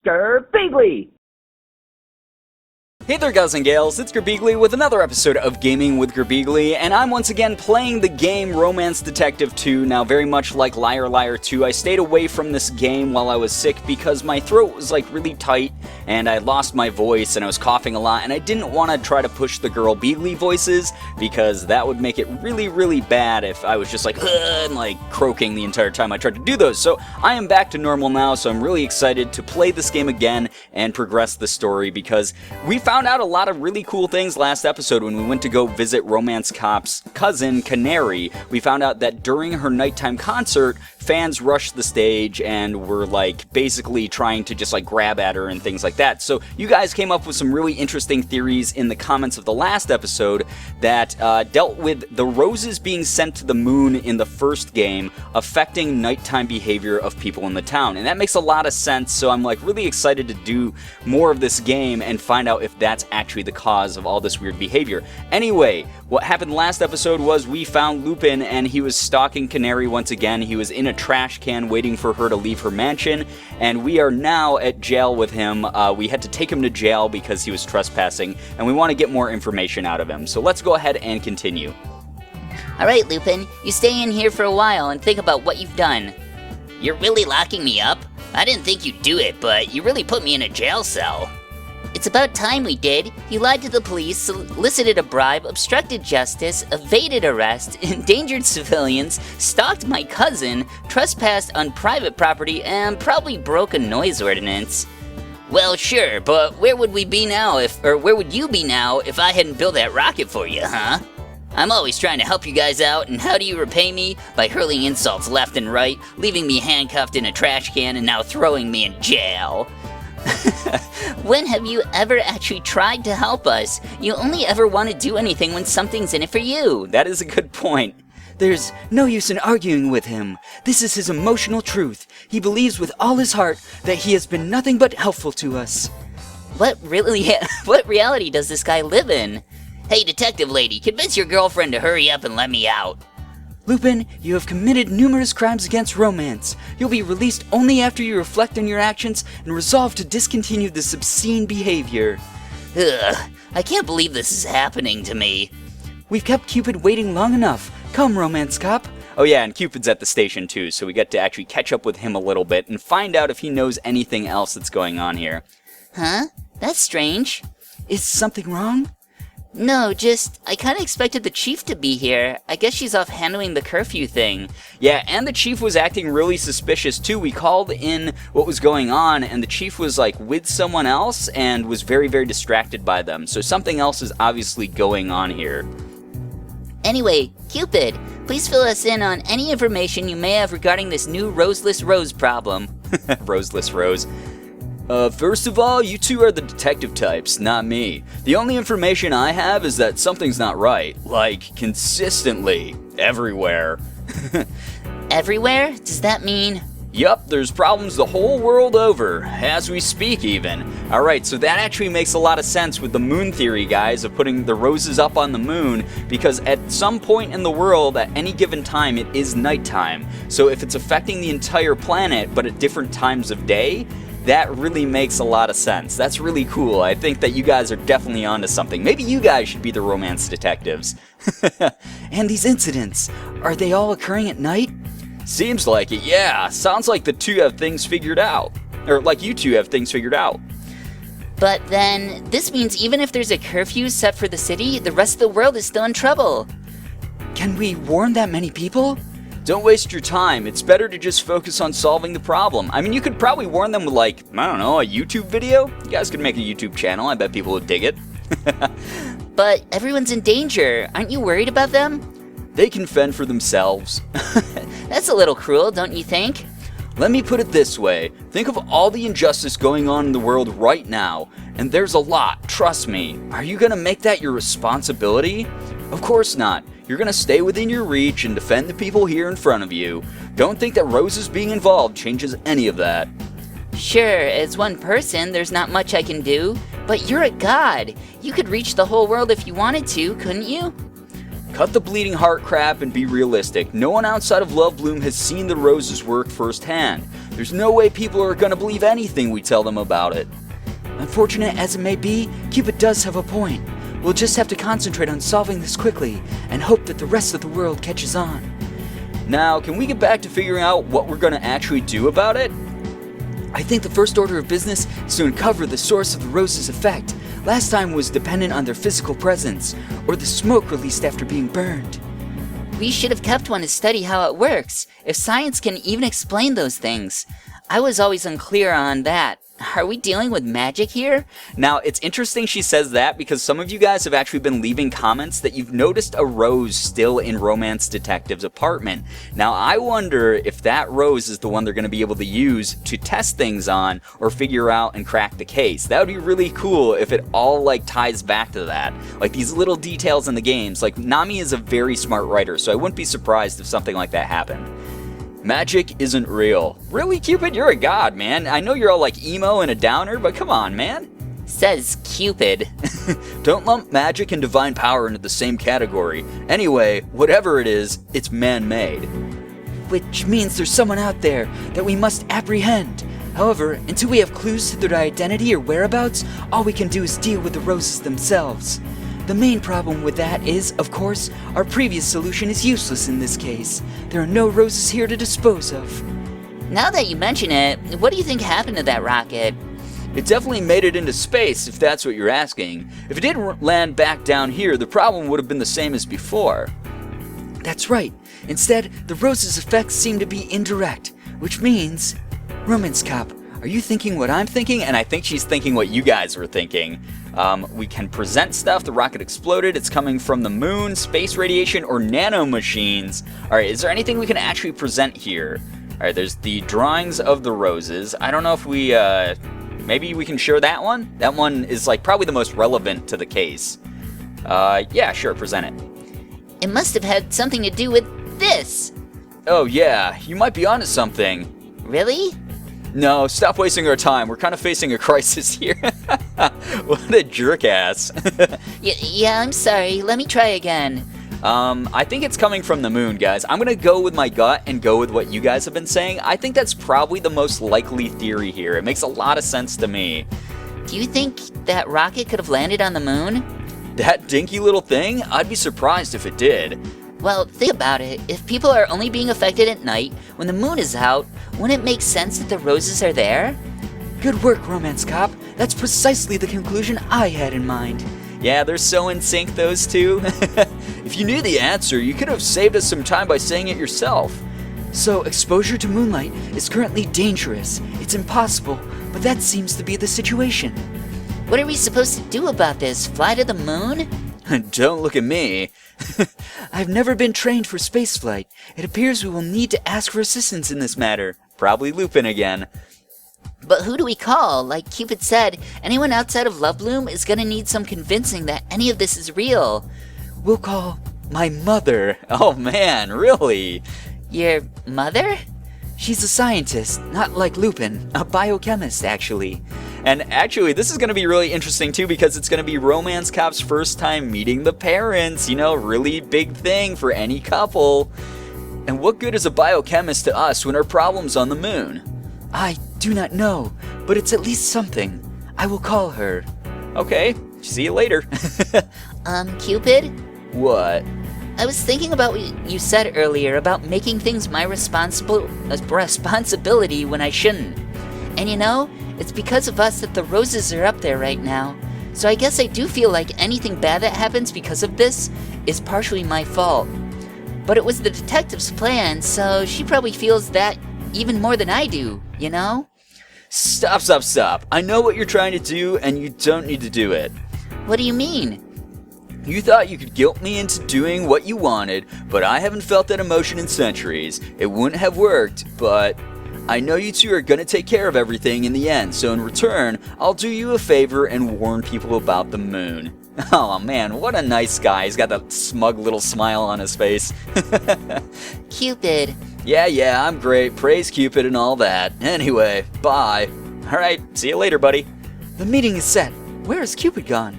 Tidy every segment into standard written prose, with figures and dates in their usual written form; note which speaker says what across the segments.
Speaker 1: Girbeagly!
Speaker 2: Hey there guys and gals, it's Girbeagly with another episode of Gaming with Girbeagly, and I'm once again playing the game Romance Detective 2. Now, very much like Liar Liar 2, I stayed away from this game while I was sick because my throat was like really tight, and I lost my voice, and I was coughing a lot, and I didn't want to try to push the Girbeagly voices, because that would make it really, really bad if I was just like, and like croaking the entire time I tried to do those. So I am back to normal now, so I'm really excited to play this game again and progress the story, because we found out a lot of really cool things last episode when we went to go visit Romance Cop's cousin, Canary. We found out that during her nighttime concert, fans rushed the stage and were like basically trying to just like grab at her and things like that. So you guys came up with some really interesting theories in the comments of the last episode that dealt with the roses being sent to the moon in the first game affecting nighttime behavior of people in the town. And that makes a lot of sense, so I'm like really excited to do more of this game and find out if that's actually the cause of all this weird behavior. Anyway, what happened last episode was we found Lupin and he was stalking Canary once again. He was in a trash can waiting for her to leave her mansion, and we are now at jail with him. We had to take him to jail because he was trespassing, and we want to get more information out of him. So let's go ahead and continue.
Speaker 3: Alright, Lupin, you stay in here for a while and think about what you've done. You're really locking me up? I didn't think you'd do it, but you really put me in a jail cell. It's about time we did. You lied to the police, solicited a bribe, obstructed justice, evaded arrest, endangered civilians, stalked my cousin, trespassed on private property, and probably broke a noise ordinance. Well, sure, but where would we be now where would you be now if I hadn't built that rocket for you, huh? I'm always trying to help you guys out, and how do you repay me? By hurling insults left and right, leaving me handcuffed in a trash can, and now throwing me in jail. When have you ever actually tried to help us? You only ever want to do anything when something's in it for you.
Speaker 2: That is a good point.
Speaker 4: There's no use in arguing with him. This is his emotional truth. He believes with all his heart that he has been nothing but helpful to us.
Speaker 3: What reality does this guy live in? Hey, detective lady, convince your girlfriend to hurry up and let me out.
Speaker 4: Lupin, you have committed numerous crimes against romance. You'll be released only after you reflect on your actions and resolve to discontinue this obscene behavior.
Speaker 3: Ugh, I can't believe this is happening to me.
Speaker 4: We've kept Cupid waiting long enough. Come, Romance Cop.
Speaker 2: Oh yeah, and Cupid's at the station too, so we get to actually catch up with him a little bit and find out if he knows anything else that's going on here.
Speaker 3: Huh? That's strange.
Speaker 4: Is something wrong?
Speaker 3: No, just, I kinda expected the chief to be here. I guess she's off handling the curfew thing.
Speaker 2: Yeah, and the chief was acting really suspicious too. We called in what was going on, and the chief was like with someone else and was very, very distracted by them. So something else is obviously going on here.
Speaker 3: Anyway, Cupid, please fill us in on any information you may have regarding this new roseless rose problem.
Speaker 2: Roseless rose. First of all, you two are the detective types, not me. The only information I have is that something's not right. Like, consistently. Everywhere.
Speaker 3: Everywhere? Does that mean?
Speaker 2: Yup, there's problems the whole world over, as we speak even. Alright, so that actually makes a lot of sense with the moon theory, guys, of putting the roses up on the moon, because at some point in the world, at any given time, it is nighttime. So if it's affecting the entire planet, but at different times of day, that really makes a lot of sense. That's really cool. I think that you guys are definitely onto something. Maybe you guys should be the romance detectives.
Speaker 4: And these incidents, are they all occurring at night?
Speaker 2: Seems like it, yeah. Sounds like the two have things figured out. Or like you two have things figured out.
Speaker 3: But then, this means even if there's a curfew set for the city, the rest of the world is still in trouble.
Speaker 4: Can we warn that many people?
Speaker 2: Don't waste your time. It's better to just focus on solving the problem. I mean, you could probably warn them with, like, I don't know, a YouTube video? You guys could make a YouTube channel. I bet people would dig it.
Speaker 3: But everyone's in danger. Aren't you worried about them?
Speaker 2: They can fend for themselves.
Speaker 3: That's a little cruel, don't you think?
Speaker 2: Let me put it this way. Think of all the injustice going on in the world right now. And there's a lot, trust me. Are you gonna make that your responsibility? Of course not. You're gonna stay within your reach and defend the people here in front of you. Don't think that roses being involved changes any of that.
Speaker 3: Sure, as one person, there's not much I can do, but you're a god. You could reach the whole world if you wanted to, couldn't you?
Speaker 2: Cut the bleeding heart crap and be realistic. No one outside of Love Bloom has seen the roses work firsthand. There's no way people are gonna believe anything we tell them about it.
Speaker 4: Unfortunate as it may be, Cupid does have a point. We'll just have to concentrate on solving this quickly and hope that the rest of the world catches on.
Speaker 2: Now, can we get back to figuring out what we're gonna actually do about it?
Speaker 4: I think the first order of business is to uncover the source of the rose's effect. Last time was dependent on their physical presence, or the smoke released after being burned.
Speaker 3: We should have kept one to study how it works, if science can even explain those things. I was always unclear on that. Are we dealing with magic here?
Speaker 2: Now, it's interesting she says that because some of you guys have actually been leaving comments that you've noticed a rose still in Romance Detective's apartment. Now, I wonder if that rose is the one they're going to be able to use to test things on or figure out and crack the case. That would be really cool if it all, like, ties back to that. Like, these little details in the games. Like, Nami is a very smart writer, so I wouldn't be surprised if something like that happened. Magic isn't real. Really, Cupid? You're a god, man. I know you're all like emo and a downer, but come on, man.
Speaker 3: Says Cupid.
Speaker 2: Don't lump magic and divine power into the same category. Anyway, whatever it is, it's man-made.
Speaker 4: Which means there's someone out there that we must apprehend. However, until we have clues to their identity or whereabouts, all we can do is deal with the roses themselves. The main problem with that is, of course, our previous solution is useless in this case. There are no roses here to dispose of.
Speaker 3: Now that you mention it, what do you think happened to that rocket?
Speaker 2: It definitely made it into space, if that's what you're asking. If it didn't land back down here, the problem would have been the same as before.
Speaker 4: That's right. Instead, the rose's effects seem to be indirect, which means... Romance Cop, are you thinking what I'm thinking?
Speaker 2: And I think she's thinking what you guys were thinking. We can present stuff. The rocket exploded. It's coming from the moon, space radiation, or nanomachines. Alright, is there anything we can actually present here? Alright, there's the drawings of the roses. I don't know if we, maybe we can share that one? That one is, like, probably the most relevant to the case. Yeah, sure, present it.
Speaker 3: It must have had something to do with this.
Speaker 2: Oh, yeah, you might be onto something.
Speaker 3: Really?
Speaker 2: No, stop wasting our time. We're kind of facing a crisis here. What a jerk-ass.
Speaker 3: Yeah, I'm sorry. Let me try again.
Speaker 2: I think it's coming from the moon, guys. I'm gonna go with my gut and go with what you guys have been saying. I think that's probably the most likely theory here. It makes a lot of sense to me.
Speaker 3: Do you think that rocket could have landed on the moon?
Speaker 2: That dinky little thing? I'd be surprised if it did.
Speaker 3: Well, think about it. If people are only being affected at night, when the moon is out, wouldn't it make sense that the roses are there?
Speaker 4: Good work, Romance Cop. That's precisely the conclusion I had in mind.
Speaker 2: Yeah, they're so in sync, those two. If you knew the answer, you could have saved us some time by saying it yourself.
Speaker 4: So, exposure to moonlight is currently dangerous. It's impossible, but that seems to be the situation.
Speaker 3: What are we supposed to do about this? Fly to the moon?
Speaker 2: Don't look at me.
Speaker 4: I've never been trained for spaceflight. It appears we will need to ask for assistance in this matter.
Speaker 2: Probably Lupin again.
Speaker 3: But who do we call? Like Cupid said, anyone outside of Lovebloom is gonna need some convincing that any of this is real.
Speaker 4: We'll call
Speaker 2: My mother. Oh man, really?
Speaker 3: Your mother?
Speaker 4: She's a scientist, not like Lupin, a biochemist, actually.
Speaker 2: And actually, this is going to be really interesting too because it's going to be Romance Cop's first time meeting the parents. You know, really big thing for any couple. And what good is a biochemist to us when our problem's on the moon?
Speaker 4: I do not know, but it's at least something. I will call her.
Speaker 2: Okay, see you later.
Speaker 3: Cupid?
Speaker 2: What?
Speaker 3: I was thinking about what you said earlier about making things my responsibility when I shouldn't. And you know, it's because of us that the roses are up there right now. So I guess I do feel like anything bad that happens because of this is partially my fault. But it was the detective's plan, so she probably feels that even more than I do, you know?
Speaker 2: Stop. I know what you're trying to do, and you don't need to do it.
Speaker 3: What do you mean?
Speaker 2: You thought you could guilt me into doing what you wanted, but I haven't felt that emotion in centuries. It wouldn't have worked, but I know you two are gonna take care of everything in the end, so in return, I'll do you a favor and warn people about the moon. Oh man, what a nice guy. He's got that smug little smile on his face.
Speaker 3: Cupid.
Speaker 2: Yeah, I'm great. Praise Cupid and all that. Anyway, bye. Alright, see you later, buddy.
Speaker 4: The meeting is set. Where is Cupid gone?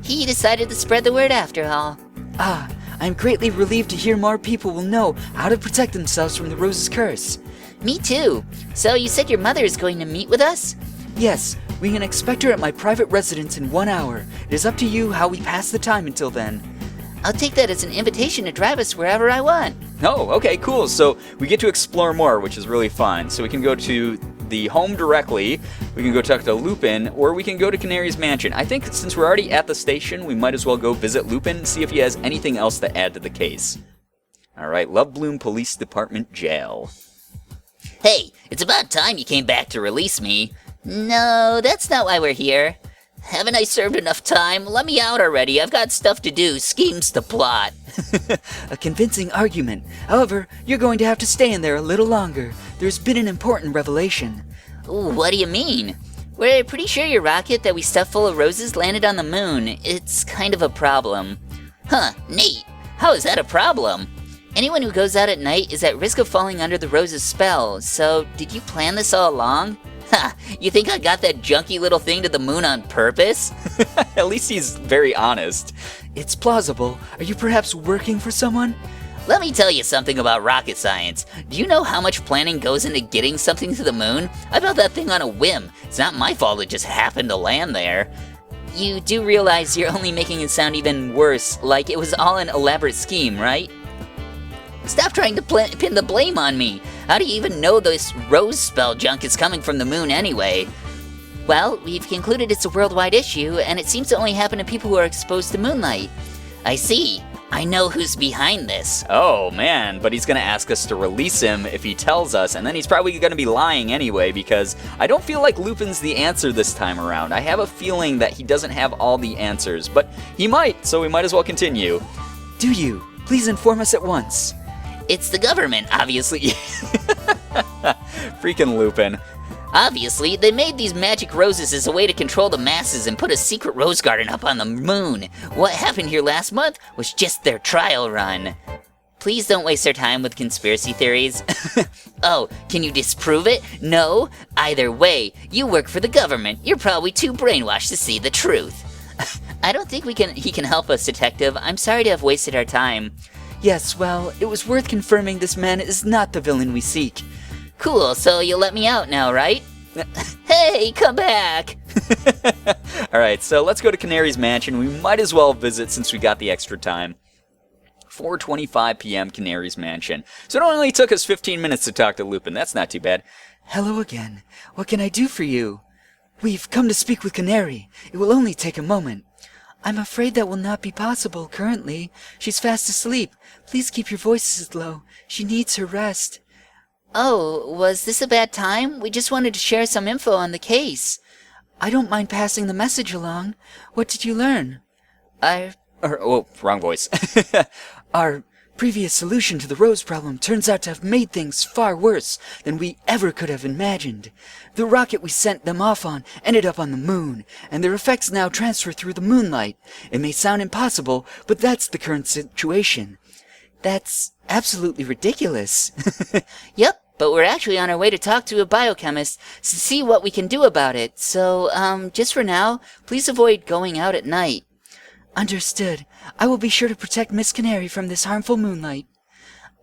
Speaker 3: He decided to spread the word after all.
Speaker 4: I'm greatly relieved to hear more people will know how to protect themselves from the rose's curse.
Speaker 3: Me too. So you said your mother is going to meet with us?
Speaker 4: Yes, we can expect her at my private residence in 1 hour. It is up to you how we pass the time until then.
Speaker 3: I'll take that as an invitation to drive us wherever I want.
Speaker 2: Oh, okay, cool. So we get to explore more, which is really fun. So we can go to the home directly, we can go talk to Lupin, or we can go to Canary's mansion. I think since we're already at the station, we might as well go visit Lupin and see if he has anything else to add to the case. Alright, Love Bloom Police Department Jail.
Speaker 3: Hey, it's about time you came back to release me. No, that's not why we're here. Haven't I served enough time? Let me out already. I've got stuff to do, schemes to plot.
Speaker 4: A convincing argument. However, you're going to have to stay in there a little longer. There's been an important revelation.
Speaker 3: Ooh, what do you mean? We're pretty sure your rocket that we stuffed full of roses landed on the moon. It's kind of a problem. Huh, Nate, how is that a problem? Anyone who goes out at night is at risk of falling under the rose's spell, so did you plan this all along? Ha! You think I got that junky little thing to the moon on purpose?
Speaker 2: At least he's very honest.
Speaker 4: It's plausible. Are you perhaps working for someone?
Speaker 3: Let me tell you something about rocket science. Do you know how much planning goes into getting something to the moon? I built that thing on a whim. It's not my fault it just happened to land there. You do realize you're only making it sound even worse, like it was all an elaborate scheme, right? Stop trying to pin the blame on me. How do you even know this rose spell junk is coming from the moon anyway? Well, we've concluded it's a worldwide issue, and it seems to only happen to people who are exposed to moonlight. I see. I know who's behind this.
Speaker 2: Oh man, but he's gonna ask us to release him if he tells us, and then he's probably gonna be lying anyway, because I don't feel like Lupin's the answer this time around. I have a feeling that he doesn't have all the answers, but he might, so we might as well continue.
Speaker 4: Do you? Please inform us at once.
Speaker 3: It's the government, obviously.
Speaker 2: Freaking Lupin.
Speaker 3: Obviously, they made these magic roses as a way to control the masses and put a secret rose garden up on the moon. What happened here last month was just their trial run. Please don't waste our time with conspiracy theories. Oh, can you disprove it? No? Either way, you work for the government. You're probably too brainwashed to see the truth. I don't think he can help us, Detective. I'm sorry to have wasted our time.
Speaker 4: Yes, well, it was worth confirming this man is not the villain we seek.
Speaker 3: Cool, so you'll let me out now, right? Hey, come back!
Speaker 2: Alright, so let's go to Canary's mansion. We might as well visit since we got the extra time. 4:25 p.m. Canary's mansion. So it only took us 15 minutes to talk to Lupin. That's not too bad.
Speaker 4: Hello again. What can I do for you? We've come to speak with Canary. It will only take a moment. I'm afraid that will not be possible currently. She's fast asleep. Please keep your voices low. She needs her rest.
Speaker 3: Oh, was this a bad time? We just wanted to share some info on the case.
Speaker 4: I don't mind passing the message along. What did you learn?
Speaker 2: Wrong voice.
Speaker 4: Our previous solution to the rose problem turns out to have made things far worse than we ever could have imagined. The rocket we sent them off on ended up on the moon, and their effects now transfer through the moonlight. It may sound impossible, but that's the current situation. That's absolutely ridiculous.
Speaker 3: Yep, but we're actually on our way to talk to a biochemist to see what we can do about it. So, just for now, please avoid going out at night.
Speaker 4: Understood. I will be sure to protect Miss Canary from this harmful moonlight.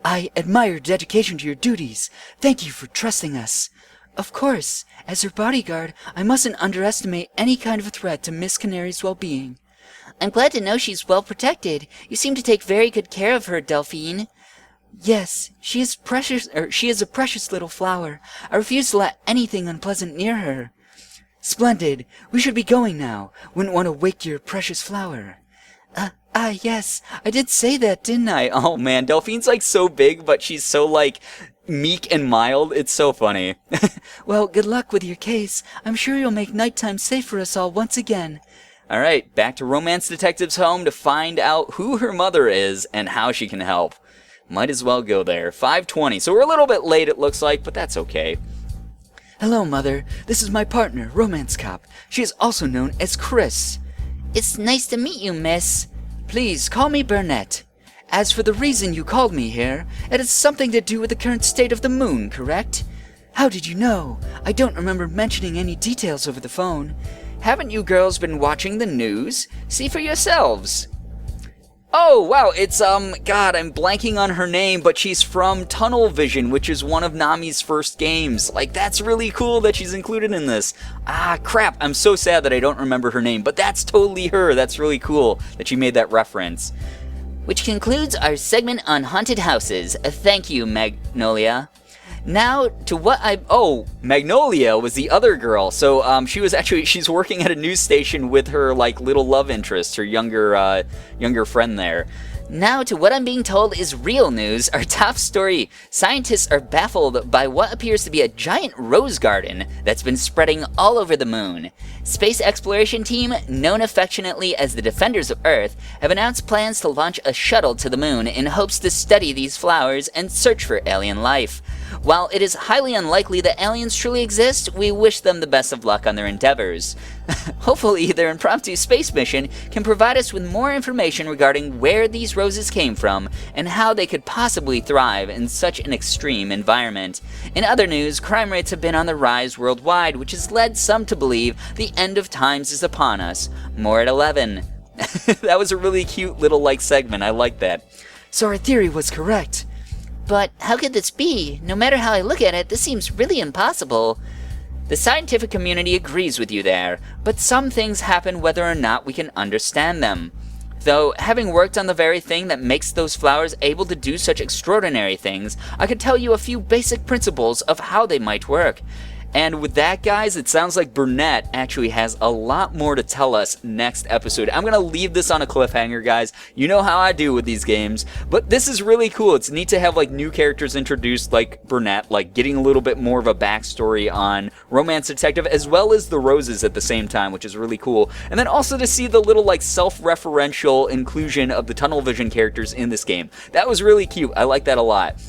Speaker 4: I admire your dedication to your duties. Thank you for trusting us. Of course, as her bodyguard, I mustn't underestimate any kind of a threat to Miss Canary's well-being.
Speaker 3: I'm glad to know she's well protected. You seem to take very good care of her, Delphine.
Speaker 4: Yes, she is a precious little flower. I refuse to let anything unpleasant near her. Splendid. We should be going now. Wouldn't want to wake your precious flower. Yes. I did say that, didn't I?
Speaker 2: Oh man, Delphine's like so big, but she's so like meek and mild. It's so funny.
Speaker 4: Well, good luck with your case. I'm sure you'll make nighttime safe for us all once again.
Speaker 2: Alright, back to Romance Detective's home to find out who her mother is and how she can help. Might as well go there. 5:20, so we're a little bit late it looks like, but that's okay.
Speaker 4: Hello, Mother. This is my partner, Romance Cop. She is also known as Chris.
Speaker 3: It's nice to meet you, miss.
Speaker 4: Please call me Burnett. As for the reason you called me here, it has something to do with the current state of the moon, correct? How did you know? I don't remember mentioning any details over the phone.
Speaker 2: Haven't you girls been watching the news? See for yourselves. Oh, wow, it's, God, I'm blanking on her name, but she's from Tunnel Vision, which is one of Nami's first games. Like, that's really cool that she's included in this. Ah, crap, I'm so sad that I don't remember her name, but that's totally her. That's really cool that she made that reference.
Speaker 3: Which concludes our segment on haunted houses. Thank you, Magnolia. Now to what
Speaker 2: Oh, Magnolia was the other girl. So she's working at a news station with her like little love interest, her younger friend there.
Speaker 3: Now to what I'm being told is real news, our top story. Scientists are baffled by what appears to be a giant rose garden that's been spreading all over the moon. Space exploration team, known affectionately as the Defenders of Earth, have announced plans to launch a shuttle to the moon in hopes to study these flowers and search for alien life. While it is highly unlikely that aliens truly exist, we wish them the best of luck on their endeavors. Hopefully, their impromptu space mission can provide us with more information regarding where these roses came from and how they could possibly thrive in such an extreme environment. In other news, crime rates have been on the rise worldwide, which has led some to believe the end of times is upon us. More at 11. That was a really cute little segment. I like that.
Speaker 4: So our theory was correct.
Speaker 3: But how could this be? No matter how I look at it, this seems really impossible. The scientific community agrees with you there, but some things happen whether or not we can understand them. Though, having worked on the very thing that makes those flowers able to do such extraordinary things, I could tell you a few basic principles of how they might work. And with that, guys, it sounds like Burnett actually has a lot more to tell us next episode. I'm going to leave this on a cliffhanger, guys. You know how I do with these games. But this is really cool. It's neat to have, new characters introduced like Burnett, getting a little bit more of a backstory on Romance Detective, as well as the roses at the same time, which is really cool. And then also to see the little, self-referential inclusion of the Tunnel Vision characters in this game. That was really cute. I like that a lot.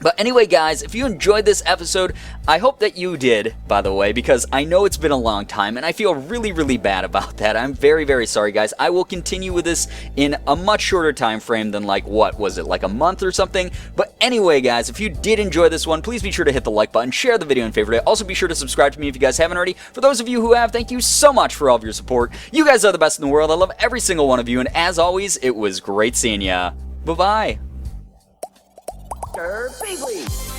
Speaker 3: But anyway, guys, if you enjoyed this episode, I hope that you did, by the way, because I know it's been a long time, and I feel really, really bad about that. I'm very, very sorry, guys. I will continue with this in a much shorter time frame than, what was it, a month or something? But anyway, guys, if you did enjoy this one, please be sure to hit the like button, share the video and favorite it. Also, be sure to subscribe to me if you guys haven't already. For those of you who have, thank you so much for all of your support. You guys are the best in the world. I love every single one of you, and as always, it was great seeing ya. Bye-bye.
Speaker 1: Girbeagly.